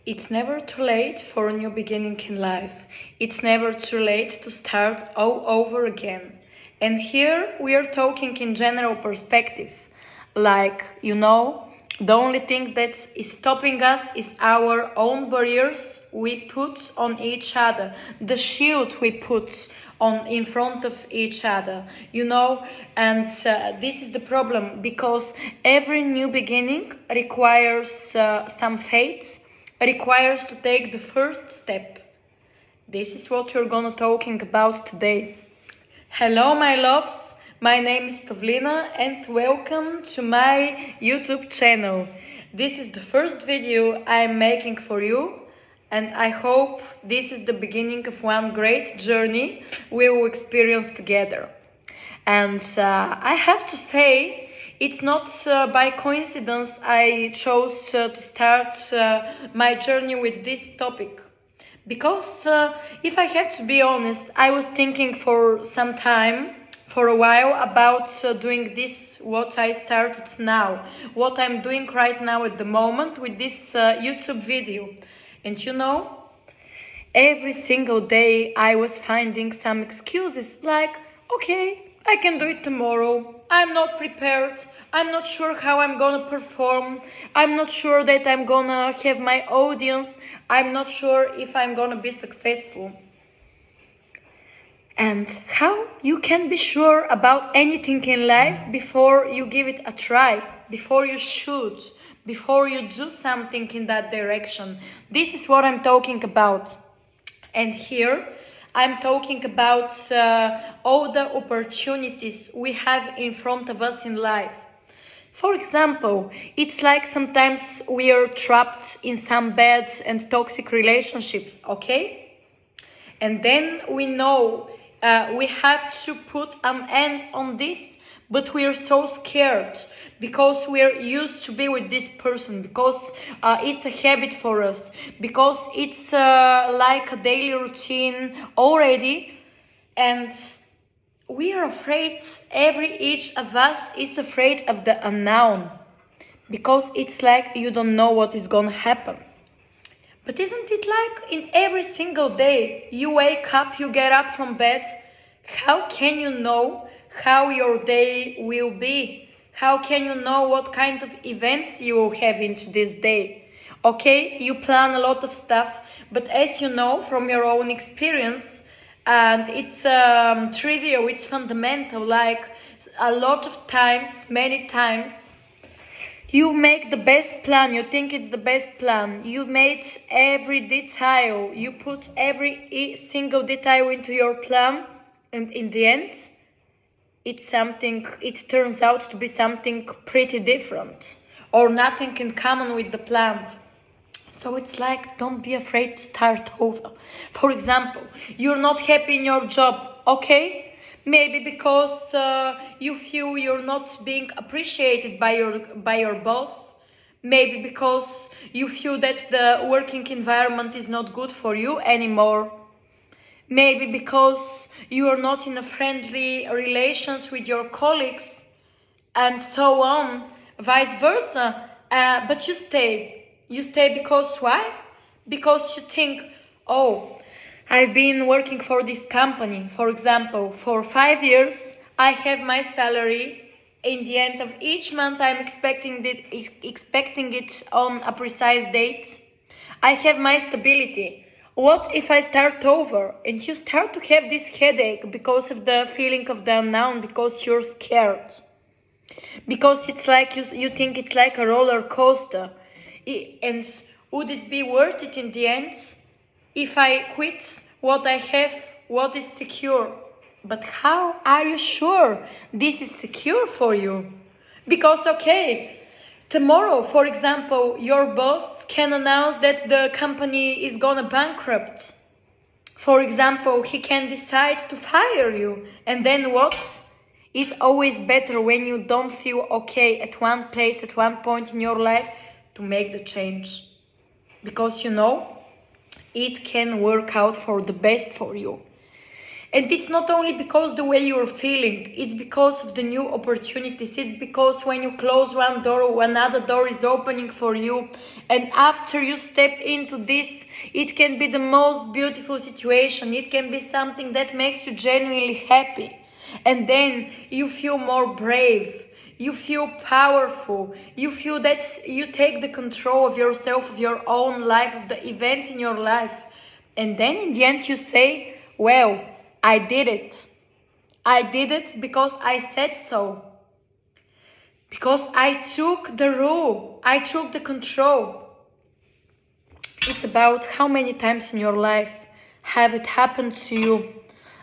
It's never too late for a new beginning in life. It's never too late to start all over again. And here we are talking in general perspective. Like, the only thing that is stopping us is our own barriers we put on each other, the shield we put on in front of each other, and this is the problem because every new beginning requires some faith, requires to take the first step. This is what we're gonna talking about today. Hello, my loves. My name is Pavlina and welcome to my YouTube channel. This is the first video I'm making for you, and I hope this is the beginning of one great journey we will experience together. And I have to say, it's not by coincidence I chose to start my journey with this topic. Because if I have to be honest, I was thinking for some time, for a while, about doing this, what I started now, what I'm doing right now at the moment with this YouTube video. And every single day I was finding some excuses like, okay, I can do it tomorrow, I'm not prepared, I'm not sure how I'm gonna perform, I'm not sure that I'm gonna have my audience, I'm not sure if I'm gonna be successful. And how you can be sure about anything in life before you give it a try, before you shoot, before you do something in that direction. This is what I'm talking about. And here I'm talking about all the opportunities we have in front of us in life. For example, it's like sometimes we are trapped in some bad and toxic relationships, okay? And then we know we have to put an end on this, but we are so scared because we are used to be with this person, because it's a habit for us, because it's like a daily routine already, and we are afraid, each of us is afraid of the unknown, because it's like you don't know what is gonna happen. But isn't it like in every single day you wake up, you get up from bed, how can you know how your day will be? How can you know what kind of events you will have into this day? Okay, you plan a lot of stuff, but as you know from your own experience, and it's trivial, it's fundamental, like a lot of times, many times, you make the best plan, you think it's the best plan, you made every detail, you put every single detail into your plan, and in the end, it turns out to be something pretty different, or nothing in common with the plan. So it's like, don't be afraid to start over. For example, you're not happy in your job, okay? Maybe because you feel you're not being appreciated by your boss. Maybe because you feel that the working environment is not good for you anymore. Maybe because you are not in a friendly relations with your colleagues, and so on, vice versa. But you stay. You stay because why? Because you think, oh, I've been working for this company, for example, for 5 years. I have my salary. In the end of each month, I'm expecting it on a precise date. I have my stability. What if I start over? And you start to have this headache because of the feeling of the unknown, because you're scared. Because it's like you think it's like a roller coaster. And would it be worth it in the end if I quit what I have, what is secure? But how are you sure this is secure for you? Because, okay, tomorrow, for example, your boss can announce that the company is gonna bankrupt. For example, he can decide to fire you. And then what? It's always better when you don't feel okay at one place, at one point in your life, to make the change. Because it can work out for the best for you. And it's not only because the way you're feeling, it's because of the new opportunities. It's because when you close one door, another door is opening for you. And after you step into this, it can be the most beautiful situation. It can be something that makes you genuinely happy. And then you feel more brave. You feel powerful. You feel that you take the control of yourself, of your own life, of the events in your life. And then in the end you say, well, I did it. I did it because I said so. Because I took the rule. I took the control. It's about how many times in your life have it happened to you.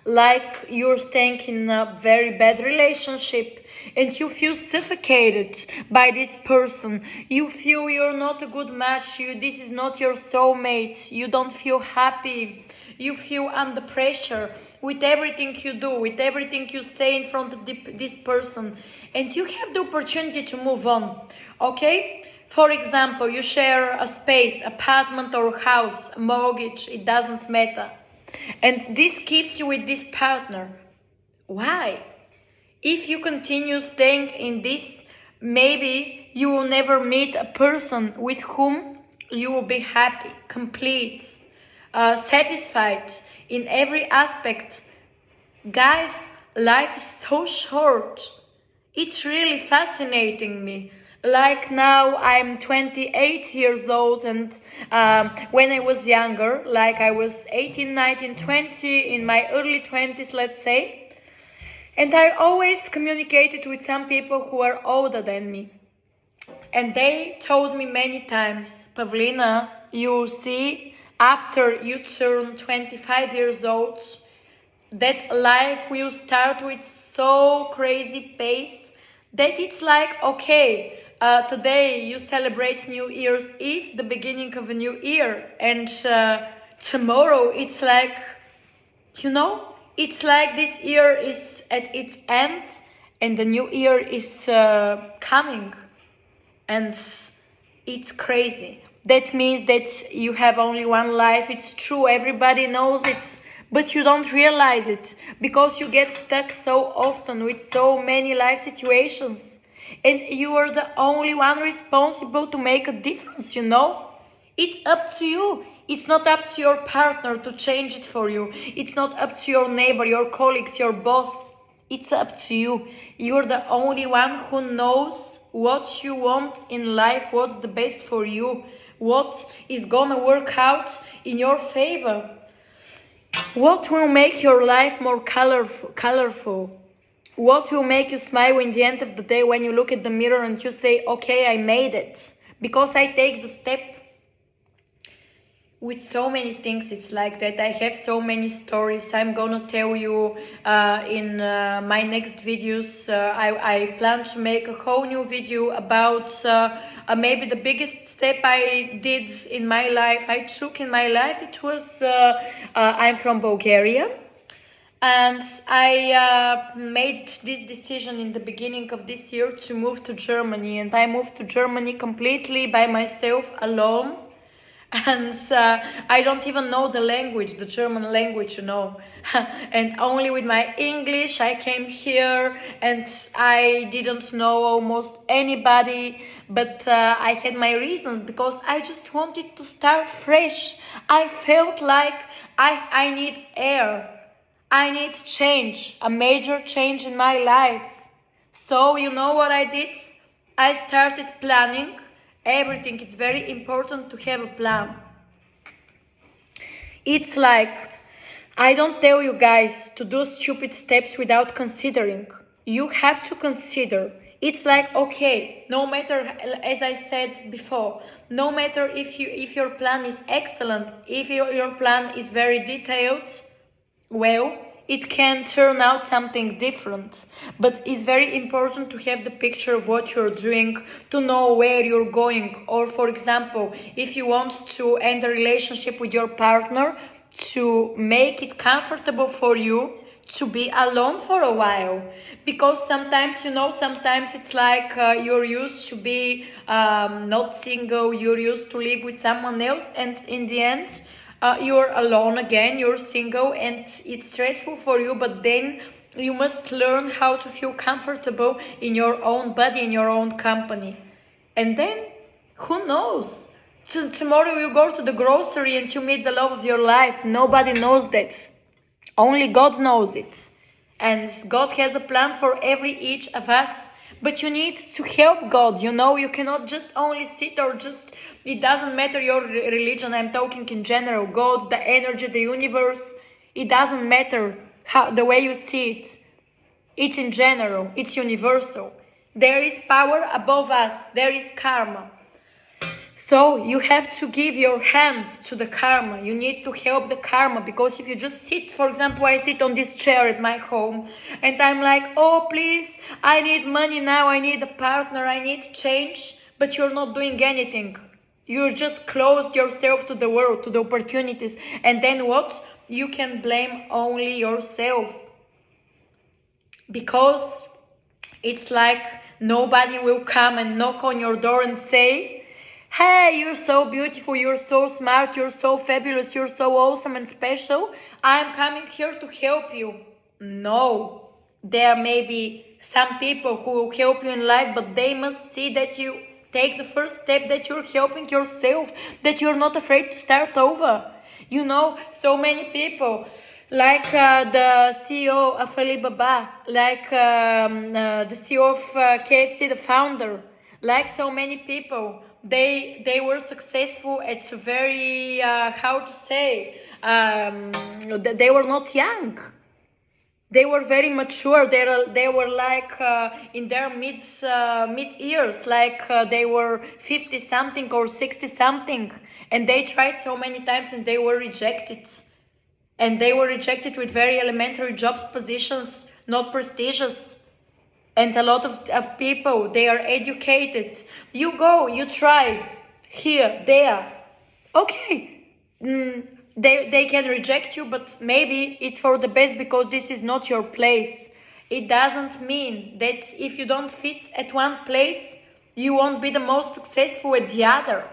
Like you're staying in a very bad relationship and you feel suffocated by this person. You feel you're not a good match. This is not your soulmate. You don't feel happy. You feel under pressure with everything you do, with everything you say in front of this person. And you have the opportunity to move on, okay? For example, you share a space, apartment or house, a mortgage, it doesn't matter. And this keeps you with this partner. Why? If you continue staying in this, maybe you will never meet a person with whom you will be happy, complete, satisfied in every aspect. Guys, life is so short. It's really fascinating me. Like now I'm 28 years old, and when I was younger, like I was 18, 19, 20, in my early 20s, let's say, and I always communicated with some people who are older than me. And they told me many times, Pavlina, you see, after you turn 25 years old, that life will start with so crazy pace that it's like, okay, today you celebrate New Year's Eve, the beginning of a new year, and tomorrow it's like, it's like this year is at its end and the new year is coming, and it's crazy. That means that you have only one life. It's true, everybody knows it, but you don't realize it because you get stuck so often with so many life situations. And you are the only one responsible to make a difference, It's up to you. It's not up to your partner to change it for you. It's not up to your neighbor, your colleagues, your boss. It's up to you. You're the only one who knows what you want in life, what's the best for you, what is gonna work out in your favor. What will make your life more colorful? What will make you smile in the end of the day when you look at the mirror and you say, okay, I made it, because I take the step? With so many things, it's like that. I have so many stories I'm gonna tell you in my next videos. I plan to make a whole new video about maybe the biggest step I did in my life, I took in my life. It was, I'm from Bulgaria. And I made this decision in the beginning of this year to move to Germany. And I moved to Germany completely by myself, alone. And I don't even know the language, the German language, And only with my English I came here, and I didn't know almost anybody. But I had my reasons, because I just wanted to start fresh. I felt like I need air. I need change, a major change in my life. So you know what I did? I started planning everything. It's very important to have a plan. It's like, I don't tell you guys to do stupid steps without considering. You have to consider. It's like, okay, no matter, as I said before, no matter if your plan is excellent, if your plan is very detailed, well, it can turn out something different. But it's very important to have the picture of what you're doing, to know where you're going. Or for example, if you want to end a relationship with your partner, to make it comfortable for you to be alone for a while. Because sometimes, sometimes it's like you're used to be not single, you're used to live with someone else, and in the end, you're alone again, you're single, and it's stressful for you, but then you must learn how to feel comfortable in your own body, in your own company. And then, who knows? Tomorrow you go to the grocery and you meet the love of your life. Nobody knows that. Only God knows it. And God has a plan for each of us. But you need to help God, you cannot just only sit or just, it doesn't matter your religion, I'm talking in general, God, the energy, the universe, it doesn't matter the way you see it. It's in general, it's universal. There is power above us, there is karma. So you have to give your hands to the karma. You need to help the karma, because if you just sit, for example, I sit on this chair at my home and I'm like, oh, please, I need money now, I need a partner, I need change, but you're not doing anything. You just closed yourself to the world, to the opportunities. And then what? You can blame only yourself. Because it's like nobody will come and knock on your door and say, hey, you're so beautiful, you're so smart, you're so fabulous, you're so awesome and special. I'm coming here to help you. No. There may be some people who will help you in life, but they must see that you take the first step, that you're helping yourself, that you're not afraid to start over. So many people, like the CEO of Alibaba, like the CEO of KFC, the founder, like so many people, they were successful at very, they were not young. They were very mature. They were like in their mid years, like they were 50 something or 60 something, and they tried so many times and they were rejected. And they were rejected with very elementary jobs, positions, not prestigious. And a lot of people, they are educated. You go, you try, here, there. Okay, they can reject you, but maybe it's for the best, because this is not your place. It doesn't mean that if you don't fit at one place, you won't be the most successful at the other.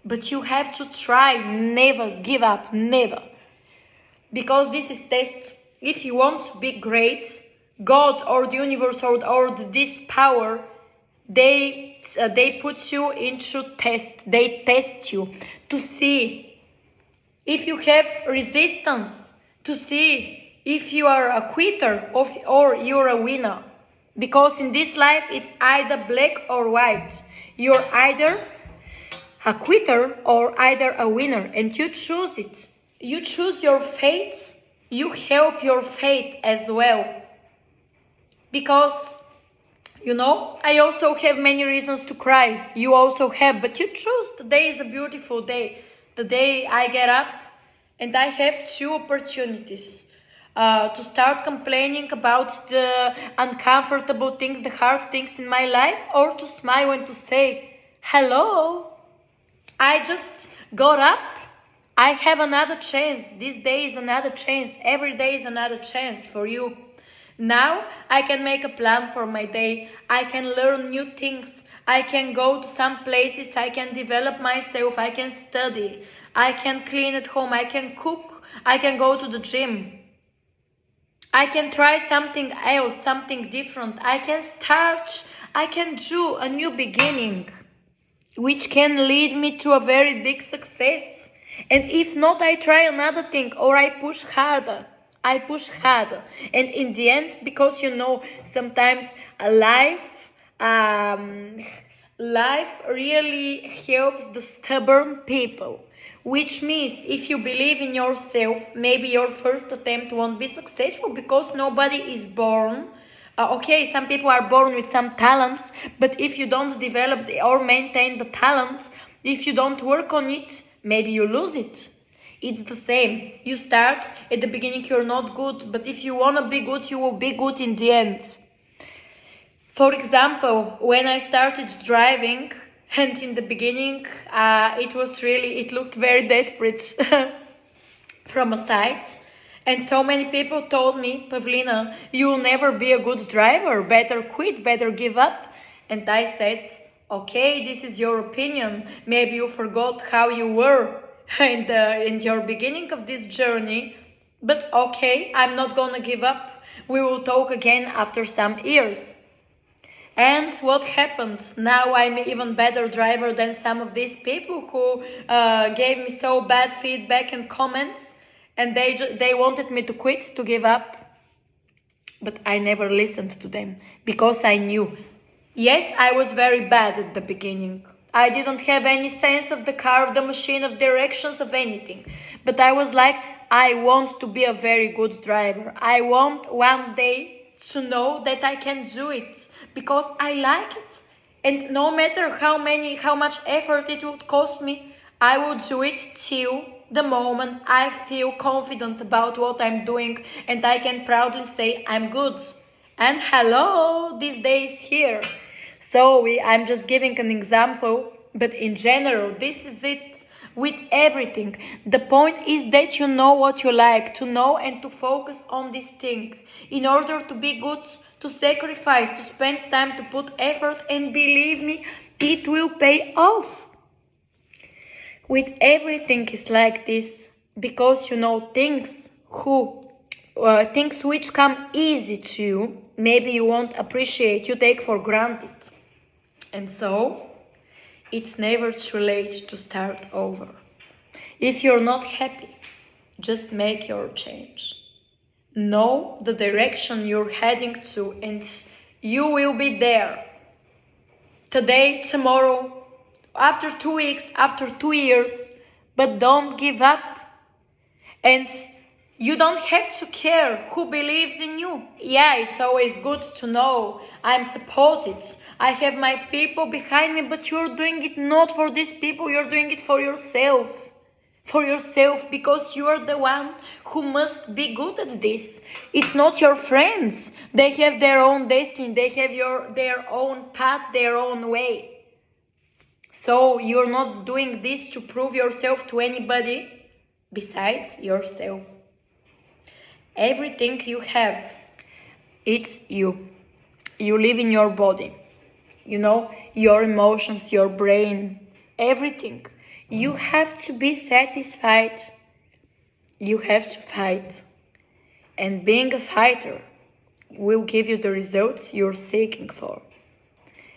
But you have to try, never give up, never. Because this is test. If you want to be great, God or the universe or this power, they put you into test. They test you to see if you have resistance, to see if you are a quitter or you're a winner. Because in this life, it's either black or white. You're either a quitter or either a winner, and you choose it. You choose your fate. You help your fate as well. Because, I also have many reasons to cry. You also have, but you choose. Today is a beautiful day. The day I get up and I have two opportunities. To start complaining about the uncomfortable things, the hard things in my life, or to smile and to say, hello, I just got up. I have another chance. This day is another chance. Every day is another chance for you. Now I can make a plan for my day. I can learn new things. I can go to some places. I can develop myself. I can study. I can clean at home. I can cook. I can go to the gym. I can try something else, something different. I can do a new beginning, which can lead me to a very big success. And if not, I try another thing, or I push harder. And in the end, because sometimes life really helps the stubborn people. Which means if you believe in yourself, maybe your first attempt won't be successful, because nobody is born. Okay, some people are born with some talents, but if you don't develop or maintain the talent, if you don't work on it, maybe you lose it. It's the same. You start, at the beginning you're not good, but if you want to be good, you will be good in the end. For example, when I started driving, and in the beginning, it looked very desperate from a side. And so many people told me, Pavlina, you'll never be a good driver. Better quit, better give up. And I said, okay, this is your opinion. Maybe you forgot how you were in your beginning of this journey, but okay, I'm not gonna give up. We will talk again after some years. And what happened? Now I'm an even better driver than some of these people who gave me so bad feedback and comments, and they wanted me to quit, to give up. But I never listened to them because I knew. Yes, I was very bad at the beginning. I didn't have any sense of the car, of the machine, of directions, of anything. But I was like, I want to be a very good driver. I want one day to know that I can do it because I like it. And no matter how much effort it would cost me, I will do it till the moment I feel confident about what I'm doing and I can proudly say I'm good. And hello, this day is here. So I'm just giving an example, but in general, this is it with everything. The point is that you know what you like, to know and to focus on this thing. In order to be good, to sacrifice, to spend time, to put effort, and believe me, it will pay off. With everything is like this, because you know things which come easy to you, maybe you won't appreciate, you take for granted. And so, it's never too late to start over. If you're not happy, just make your change. Know the direction you're heading to and you will be there. Today, tomorrow, after 2 weeks, after 2 years, but don't give up. And you don't have to care who believes in you. Yeah, it's always good to know I'm supported. I have my people behind me, but you're doing it not for these people, you're doing it for yourself. For yourself, because you are the one who must be good at this. It's not your friends. They have their own destiny, they have their own path, their own way. So you're not doing this to prove yourself to anybody besides yourself. Everything you have, it's you. You live in your body. You know, your emotions, your brain, everything. You have to be satisfied. You have to fight. And being a fighter will give you the results you're seeking for.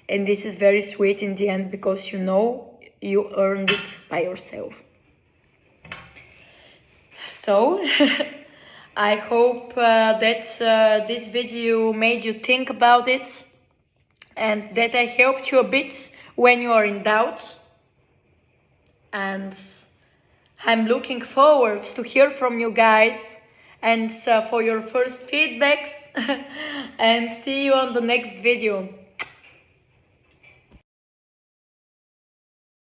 And this is very sweet in the end because you know you earned it by yourself. So, I hope that this video made you think about it and that I helped you a bit when you are in doubt. And I'm looking forward to hear from you guys and for your first feedbacks and see you on the next video.